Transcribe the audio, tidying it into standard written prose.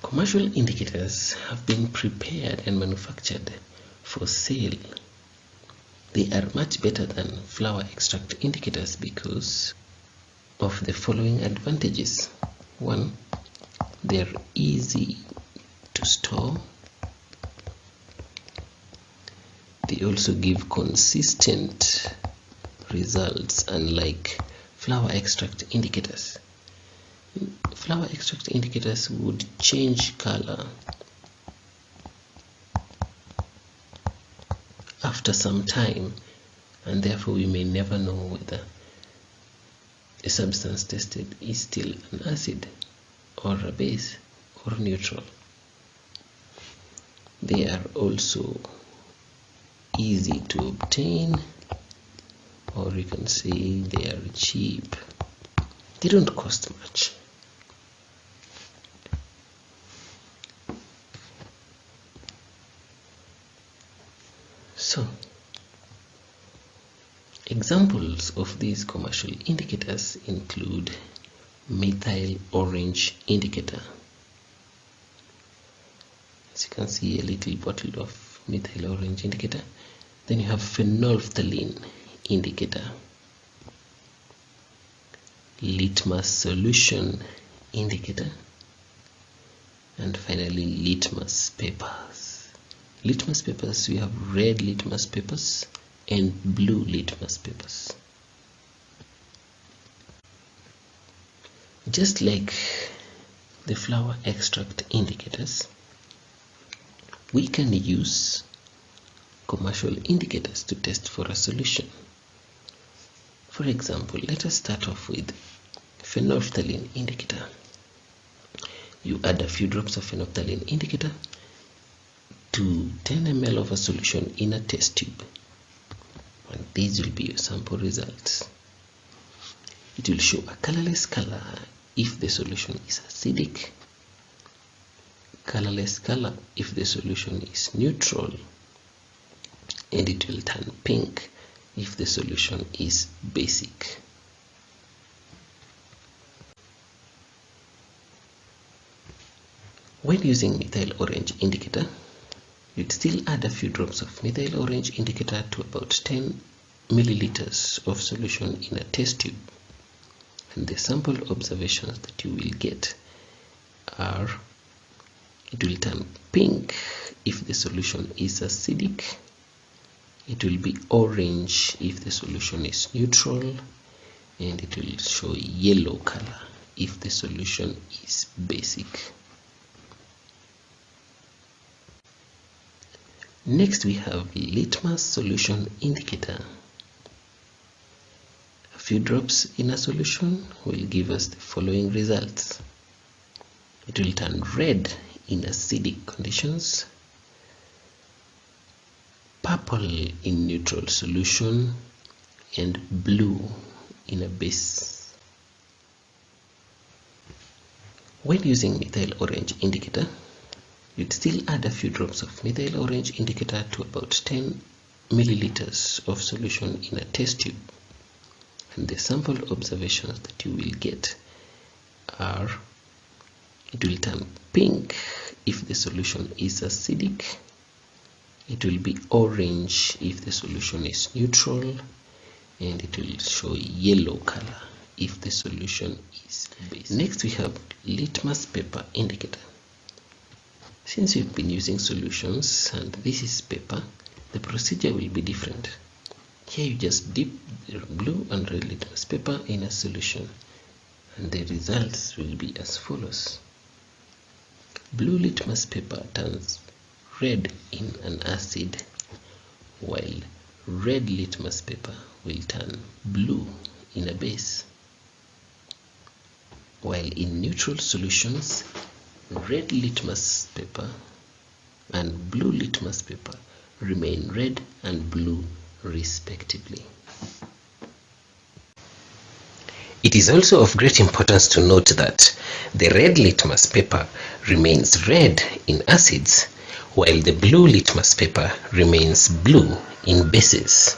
Commercial indicators have been prepared and manufactured for sale. They are much better than flower extract indicators because of the following advantages. 1. They are easy to store. They also give consistent results, unlike flower extract indicators. Flower extract indicators would change color after some time, and therefore we may never know whether a substance tested is still an acid or a base or neutral. They are also easy to obtain, or you can say they are cheap. They don't cost much. So, examples of these commercial indicators include methyl orange indicator. As you can see, a little bottle of methyl orange indicator. Then you have phenolphthalein indicator, litmus solution indicator, and finally litmus papers. Litmus papers, we have red litmus papers and blue litmus papers. Just like the flower extract indicators, we can use commercial indicators to test for a solution. For example, let us start off with phenolphthalein indicator. You add a few drops of phenolphthalein indicator to 10 ml of a solution in a test tube, and these will be your sample results. It will show a colorless color if the solution is acidic, colorless color if the solution is neutral, and it will turn pink if the solution is basic. When using methyl orange indicator, you'd still add a few drops of methyl orange indicator to about 10 milliliters of solution in a test tube, and the sample observations that you will get are: it will turn pink if the solution is acidic, it will be orange if the solution is neutral, and it will show yellow color if the solution is basic. Next, we have litmus solution indicator. A few drops in a solution will give us the following results. It will turn red in acidic conditions, purple in neutral solution, and blue in a base. When using methyl orange indicator, you'd still add a few drops of methyl orange indicator to about 10 milliliters of solution in a test tube, and the sample observations that you will get are: it will turn pink if the solution is acidic, it will be orange if the solution is neutral, and it will show yellow color if the solution is basic. Next, we have litmus paper indicator. Since we've been using solutions and this is paper, the procedure will be different. Here you just dip the blue and red litmus paper in a solution, and the results will be as follows. Blue litmus paper turns red in an acid, while red litmus paper will turn blue in a base. While in neutral solutions, red litmus paper and blue litmus paper remain red and blue respectively. It is also of great importance to note that the red litmus paper remains red in acids, while the blue litmus paper remains blue in bases.